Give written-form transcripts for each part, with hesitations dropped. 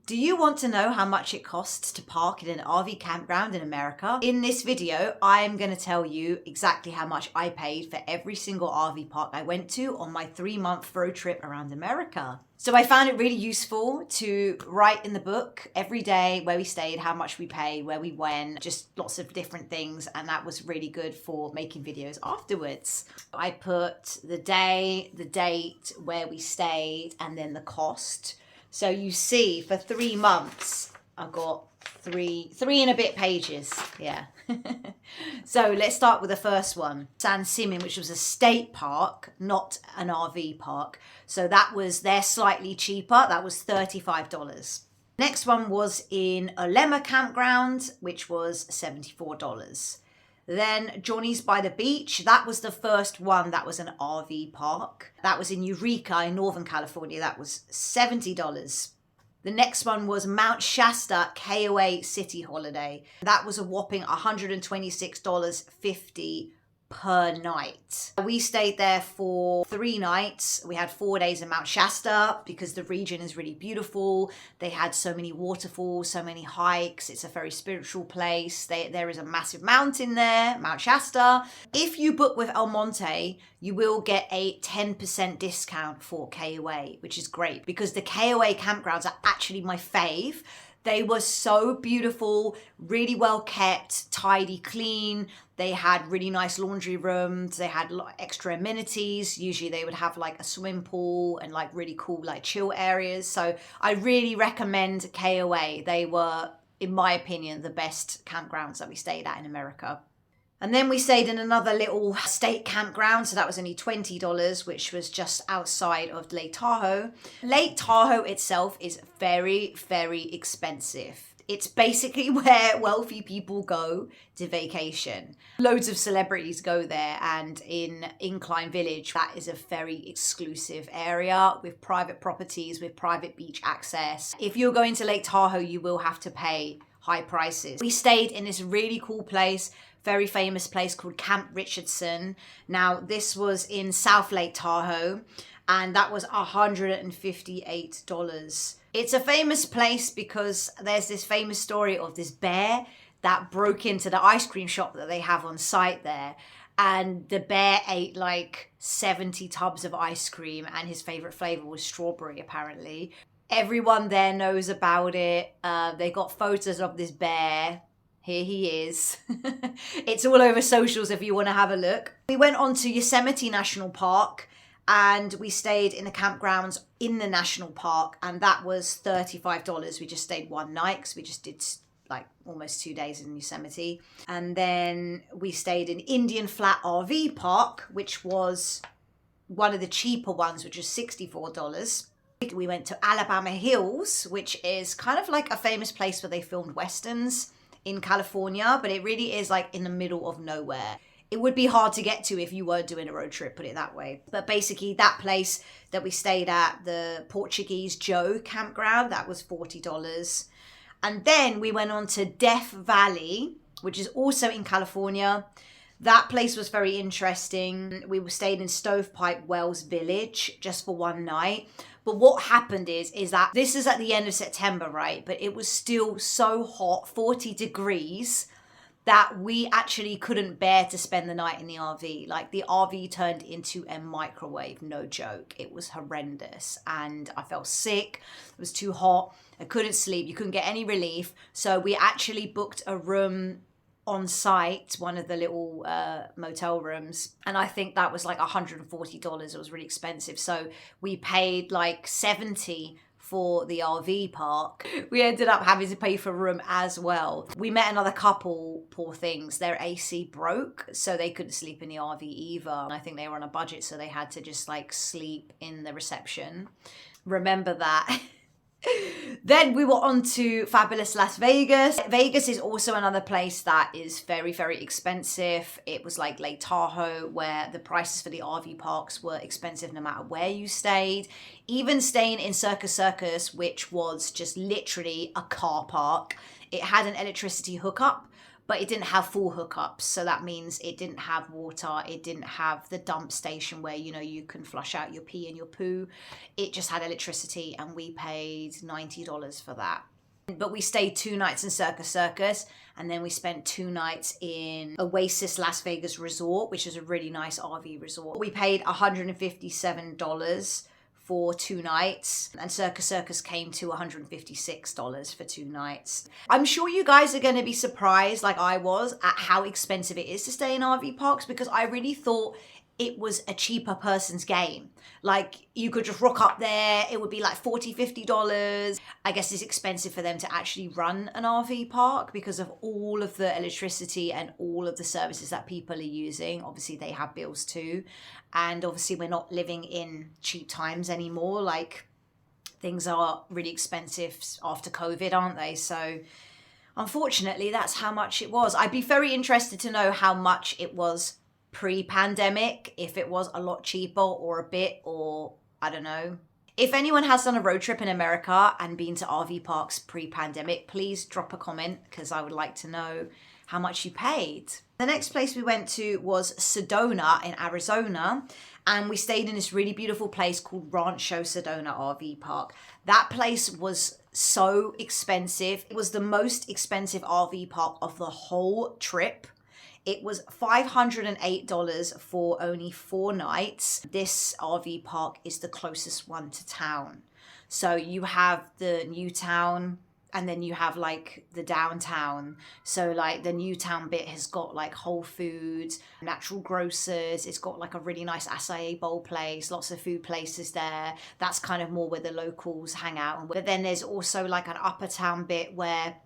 Do you want to know how much it costs to park in an RV campground in America? In this video, I'm going to tell you exactly how much I paid for every single RV park I went to on my 3-month road trip around America. So I found it really useful to write in the book every day where we stayed, how much we paid, where we went, just lots of different things. And that was really good for making videos afterwards. I put the day, the date, where we stayed, and then the cost. So you see, for 3 months, I got three and a bit pages. Yeah. So let's start with the first one. San Simeon, which was a state park, not an RV park. So they're slightly cheaper. That was $35. Next one was in Olema Campground, which was $74. Then Johnny's by the Beach, that was the first one that was an RV park. That was in Eureka in Northern California. That was $70. The next one was Mount Shasta KOA City Holiday. That was a whopping $126.50 per night. We stayed there for 3 nights. We had 4 days in Mount Shasta because the region is really beautiful. They had so many waterfalls, so many hikes. It's a very spiritual place. There is a massive mountain there, Mount Shasta. If you book with El Monte, you will get a 10% discount for KOA, which is great because the KOA campgrounds are actually my fave. They were so beautiful, really well kept, tidy, clean. They had really nice laundry rooms. They had extra amenities. Usually they would have like a swimming pool and like really cool like chill areas. So I really recommend KOA. They were, in my opinion, the best campgrounds that we stayed at in America. And then we stayed in another little state campground. So that was only $20, which was just outside of Lake Tahoe. Lake Tahoe itself is very, very expensive. It's basically where wealthy people go to vacation. Loads of celebrities go there, and in Incline Village, that is a very exclusive area with private properties, with private beach access. If you're going to Lake Tahoe, you will have to pay high prices. We stayed in this really cool place, very famous place called Camp Richardson. Now, this was in South Lake Tahoe, and that was $158. It's a famous place because there's this famous story of this bear that broke into the ice cream shop that they have on site there. And the bear ate like 70 tubs of ice cream, and his favorite flavor was strawberry, apparently. Everyone there knows about it. They got photos of this bear. Here he is. It's all over socials if you want to have a look. We went on to Yosemite National Park, and we stayed in the campgrounds in the national park, and that was $35. We just stayed 1 night because we just did like almost 2 days in Yosemite. And then we stayed in Indian Flat RV Park, which was one of the cheaper ones, which was $64. We went to Alabama Hills, which is kind of like a famous place where they filmed Westerns in California, but it really is like in the middle of nowhere. It would be hard to get to if you were doing a road trip, put it that way. But basically that place that we stayed at, the Portuguese Joe campground, that was $40. And then we went on to Death Valley, which is also in California. That place was very interesting. We stayed in Stovepipe Wells Village just for 1 night. But what happened is that this is at the end of September, right? But it was still so hot, 40 degrees, that we actually couldn't bear to spend the night in the RV. Like, the RV turned into a microwave, no joke. It was horrendous. And I felt sick. It was too hot. I couldn't sleep. You couldn't get any relief. So we actually booked a room on site, one of the little motel rooms, and I think that was like $140. It was really expensive, so we paid like $70 for the RV park. We ended up having to pay for a room as well. We met another couple, poor things, their AC broke, so they couldn't sleep in the RV either. And I think they were on a budget, so they had to just like sleep in the reception. Remember that. Then we were on to fabulous Las Vegas. Vegas is also another place that is very, very expensive. It was like Lake Tahoe, where the prices for the RV parks were expensive no matter where you stayed. Even staying in Circus, which was just literally a car park. It had an electricity hookup, but it didn't have full hookups. So that means it didn't have water. It didn't have the dump station where, you know, you can flush out your pee and your poo. It just had electricity, and we paid $90 for that. But we stayed 2 nights in Circus Circus, and then we spent 2 nights in Oasis Las Vegas Resort, which is a really nice RV resort. We paid $157 for 2 nights, and Circus Circus came to $156 for 2 nights. I'm sure you guys are going to be surprised, like I was, at how expensive it is to stay in RV parks, because I really thought it was a cheaper person's game. Like, you could just rock up there, it would be like $40, $50. I guess it's expensive for them to actually run an RV park because of all of the electricity and all of the services that people are using. Obviously, they have bills too. And obviously, we're not living in cheap times anymore. Like, things are really expensive after COVID, aren't they? So, unfortunately, that's how much it was. I'd be very interested to know how much it was pre-pandemic, if it was a lot cheaper or a bit, or I don't know. If anyone has done a road trip in America and been to RV parks pre-pandemic, please drop a comment, because I would like to know how much you paid. The next place we went to was Sedona in Arizona, and we stayed in this really beautiful place called Rancho Sedona RV Park. That place was so expensive. It was the most expensive RV park of the whole trip. It was $508 for only 4 nights. This RV park is the closest one to town. So you have the new town, and then you have like the downtown. So like the new town bit has got like Whole Foods, natural grocers. It's got like a really nice acai bowl place, lots of food places there. That's kind of more where the locals hang out. But then there's also like an upper town bit where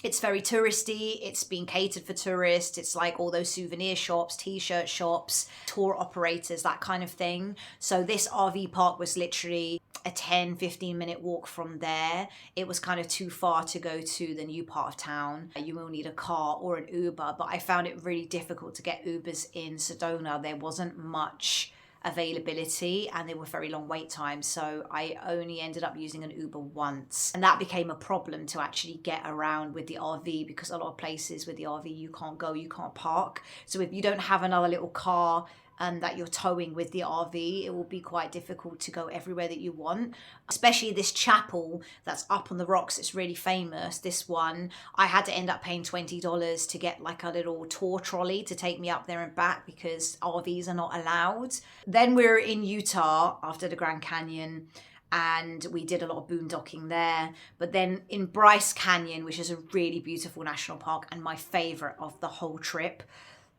it's very touristy. It's being catered for tourists. It's like all those souvenir shops, t-shirt shops, tour operators, that kind of thing. So this RV park was literally a 10-15 minute walk from there. It was kind of too far to go to the new part of town. You will need a car or an Uber, but I found it really difficult to get Ubers in Sedona. There wasn't much availability, and there were very long wait times, so I only ended up using an Uber once, and that became a problem to actually get around with the RV, because a lot of places with the RV you can't go, you can't park. So if you don't have another little car that you're towing with the RV, it will be quite difficult to go everywhere that you want. Especially this chapel that's up on the rocks, it's really famous. This one, I had to end up paying $20 to get like a little tour trolley to take me up there and back, because RVs are not allowed. Then we were in Utah after the Grand Canyon, and we did a lot of boondocking there. But then in Bryce Canyon, which is a really beautiful national park and my favorite of the whole trip,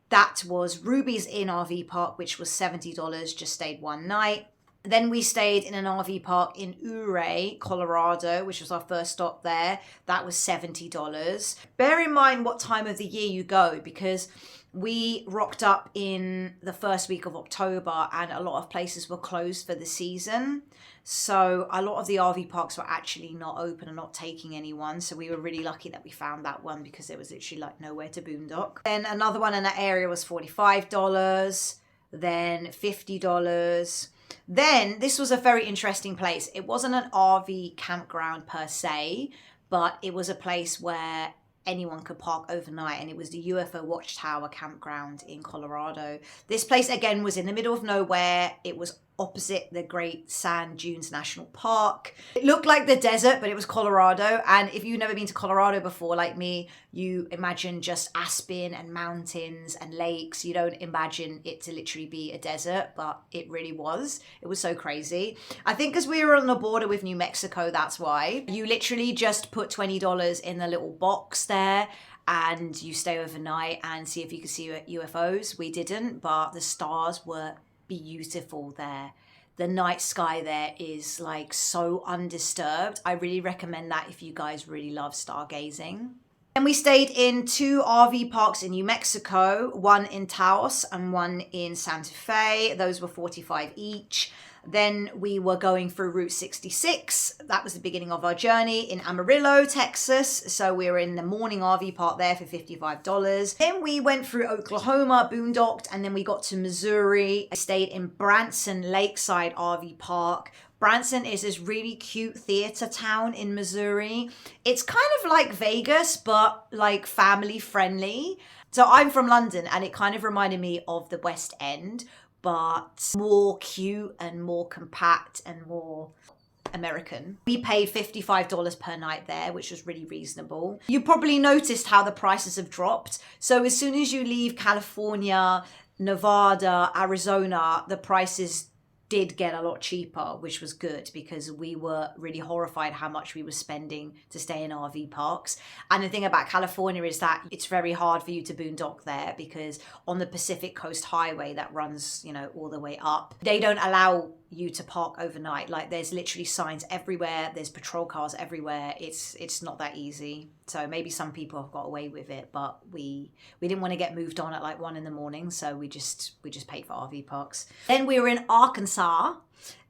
that was Ruby's Inn RV Park, which was $70, just stayed 1 night. Then we stayed in an RV park in Ouray, Colorado, which was our first stop there. That was $70. Bear in mind what time of the year you go, because we rocked up in the first week of October and a lot of places were closed for the season. So a lot of the RV parks were actually not open and not taking anyone. So we were really lucky that we found that one, because there was literally like nowhere to boondock. Then another one in that area was $45, then $50. Then this was a very interesting place. It wasn't an RV campground per se, but it was a place where anyone could park overnight, and it was the UFO Watchtower Campground in Colorado. This place again was in the middle of nowhere. It was opposite the Great Sand Dunes National Park. It looked like the desert, but it was Colorado. And if you've never been to Colorado before, like me, you imagine just aspen and mountains and lakes. You don't imagine it to literally be a desert, but it really was. It was so crazy. I think because we were on the border with New Mexico, that's why. You literally just put $20 in the little box there, and you stay overnight and see if you could see UFOs. We didn't, but the stars were beautiful there. The night sky there is like so undisturbed. I really recommend that if you guys really love stargazing. And we stayed in 2 RV parks in New Mexico, one in Taos and one in Santa Fe. Those were $45 each. Then we were going through Route 66. That was the beginning of our journey in Amarillo, Texas. So we were in the morning RV park there for $55. Then we went through Oklahoma, boondocked, and then we got to Missouri. I stayed in Branson Lakeside RV Park. Branson is this really cute theater town in Missouri. It's kind of like Vegas, but like family friendly. So I'm from London and it kind of reminded me of the West End, but more cute and more compact and more American. We paid $55 per night there, which was really reasonable. You probably noticed how the prices have dropped. So as soon as you leave California, Nevada, Arizona, the prices did get a lot cheaper, which was good because we were really horrified how much we were spending to stay in RV parks. And the thing about California is that it's very hard for you to boondock there because on the Pacific Coast Highway that runs, you know, all the way up, they don't allow you to park overnight. Like there's literally signs everywhere, there's patrol cars everywhere. It's not that easy. So maybe some people have got away with it, but we didn't want to get moved on at like 1 a.m, so we just paid for RV parks. Then we were in Arkansas.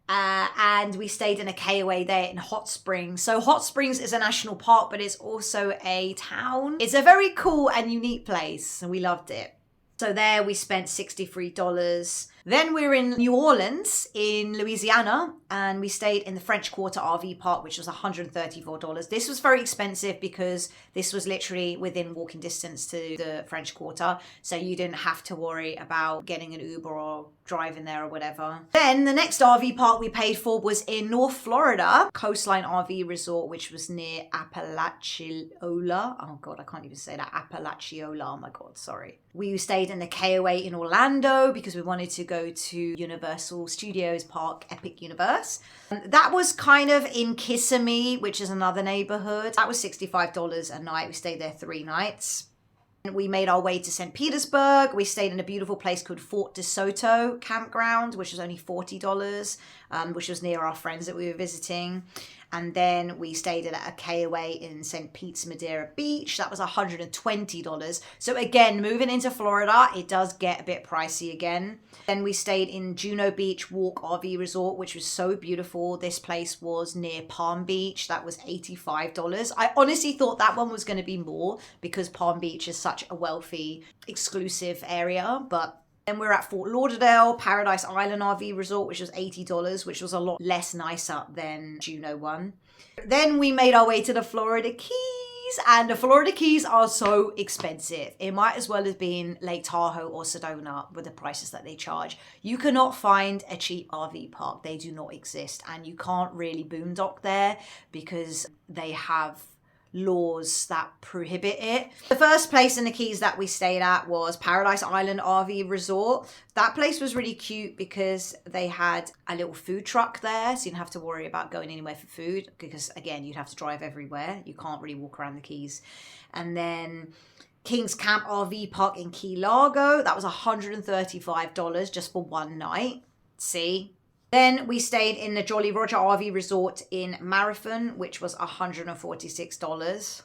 And we stayed in a KOA there in Hot Springs. So Hot Springs is a national park, but it's also a town. It's a very cool and unique place, and we loved it. So there we spent $63. Then we were in New Orleans in Louisiana and we stayed in the French Quarter RV park, which was $134. This was very expensive because this was literally within walking distance to the French Quarter. So you didn't have to worry about getting an Uber or driving there or whatever. Then the next RV park we paid for was in North Florida, Coastline RV Resort, which was near Apalachiola. Oh God, I can't even say that. Apalachiola, oh my God, sorry. We stayed in the KOA in Orlando because we wanted to go to Universal Studios Park Epic Universe. That was kind of in Kissimmee, which is another neighborhood. That was $65 a night. We stayed there 3 nights. We made our way to St. Petersburg. We stayed in a beautiful place called Fort DeSoto Campground, which was only $40, which was near our friends that we were visiting. And then we stayed at a KOA in St. Pete's Madeira Beach. That was $120. So again, moving into Florida, it does get a bit pricey again. Then we stayed in Juno Beach Walk RV Resort, which was so beautiful. This place was near Palm Beach. That was $85. I honestly thought that one was going to be more because Palm Beach is such a wealthy, exclusive area, but then we're at Fort Lauderdale, Paradise Island RV Resort, which was $80, which was a lot less nicer than Juno one. Then we made our way to the Florida Keys, and the Florida Keys are so expensive. It might as well have been Lake Tahoe or Sedona with the prices that they charge. You cannot find a cheap RV park. They do not exist, and you can't really boondock there because they have laws that prohibit it. The first place in the Keys that we stayed at was Paradise Island RV Resort. That place was really cute because they had a little food truck there, so you didn't have to worry about going anywhere for food because, again, you'd have to drive everywhere. You can't really walk around the Keys. And then King's Camp RV Park in Key Largo, that was $135 just for 1 night. See? Then we stayed in the Jolly Roger RV Resort in Marathon, which was $146.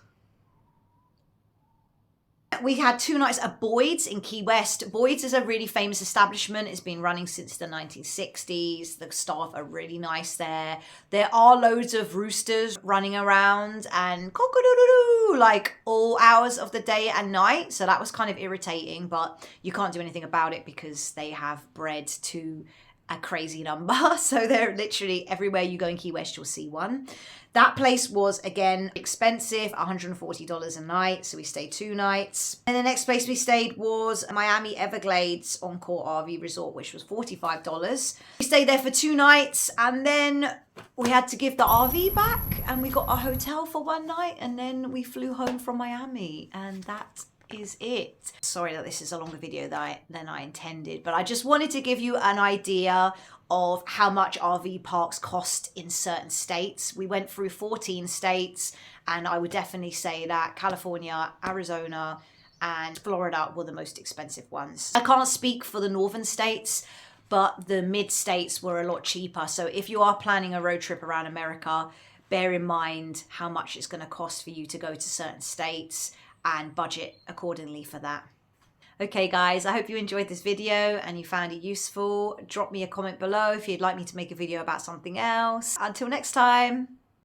We had 2 nights at Boyd's in Key West. Boyd's is a really famous establishment. It's been running since the 1960s. The staff are really nice there. There are loads of roosters running around and cock-a-doodle-doo like all hours of the day and night. So that was kind of irritating, but you can't do anything about it because they have bred to a crazy number. So they're literally everywhere you go in Key West, you'll see one. That place was, again, expensive, $140 a night. So we stayed 2 nights. And the next place we stayed was Miami Everglades Encore RV Resort, which was $45. We stayed there for 2 nights and then we had to give the RV back and we got a hotel for 1 night and then we flew home from Miami, and that is it. Sorry that this is a longer video than I intended, but I just wanted to give you an idea of how much RV parks cost in certain states. We went through 14 states, and I would definitely say that California, Arizona, and Florida were the most expensive ones. I can't speak for the northern states, but the mid states were a lot cheaper. So if you are planning a road trip around America, bear in mind how much it's going to cost for you to go to certain states and budget accordingly for that. Okay guys, I hope you enjoyed this video and you found it useful. Drop me a comment below if you'd like me to make a video about something else. Until next time.